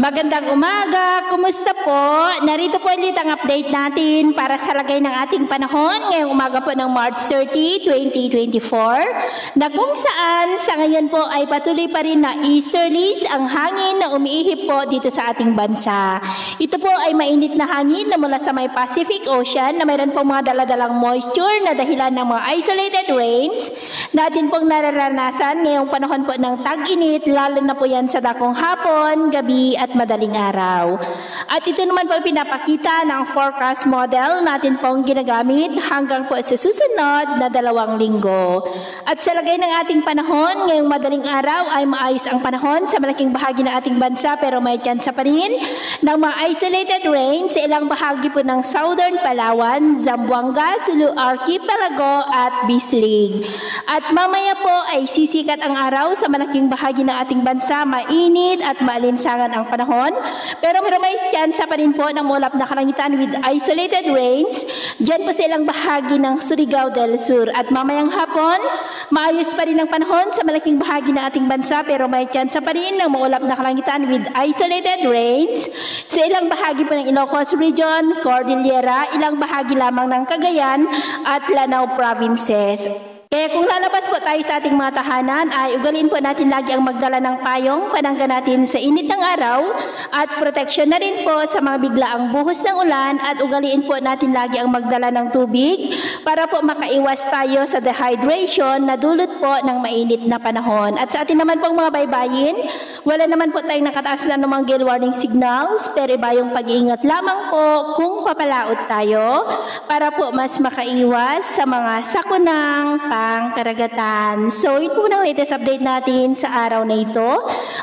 Magandang umaga, kumusta po? Narito po ulit ang update natin para sa lagay ng ating panahon ngayong umaga po ng March 30, 2024 na kung saan sa ngayon po ay patuloy pa rin na easterlies ang hangin na umiihip po dito sa ating bansa. Ito po ay mainit na hangin na mula sa may Pacific Ocean na mayroon pong mga daladalang moisture na dahilan ng mga isolated rains na atin pong nararanasan ngayong panahon po ng tag-init, lalo na po yan sa dakong hapon, gabi at madaling araw. At ito naman po pinapakita ng forecast model natin pong ginagamit hanggang po sa susunod na 2 linggo. At sa lagay ng ating panahon, ngayong madaling araw ay maayos ang panahon sa malaking bahagi ng ating bansa pero may tsansa pa rin ng mga isolated rain sa ilang bahagi po ng Southern Palawan, Zamboanga, Sulu Archipelago at Bislig. At mamaya po ay sisikat ang araw sa malaking bahagi ng ating bansa, mainit at maalinsangan ang panahon, pero may tsansa pa rin po ng ulap na kalangitan with isolated rains dyan po sa ilang bahagi ng Surigao del Sur. At mamayang hapon, maayos pa rin ang panahon sa malaking bahagi ng ating bansa pero may tsansa pa rin ng maulap na kalangitan with isolated rains sa ilang bahagi po ng Ilocos Region, Cordillera, ilang bahagi lamang ng Cagayan at Lanao provinces. Kaya kung lalabas po tayo sa ating mga tahanan ay ugaliin po natin lagi ang magdala ng payong panangga natin sa init ng araw at proteksyon na rin po sa mga biglaang buhos ng ulan at ugaliin po natin lagi ang magdala ng tubig para po makaiwas tayo sa dehydration na dulot po ng mainit na panahon. At sa atin naman pong mga baybayin, wala naman po tayong nakataas na namang gale warning signals pero iba yung pag-iingat lamang po kung papalaot tayo para po mas makaiwas sa mga sakunang karagatan. So, ito po ang latest update natin sa araw na ito.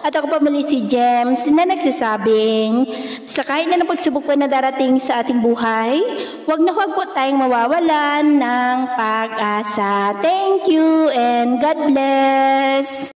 At ako po muli si James na nagsasabing, sa kahit na pagsubok po na darating sa ating buhay, huwag na huwag po tayong mawawalan ng pag-asa. Thank you and God bless!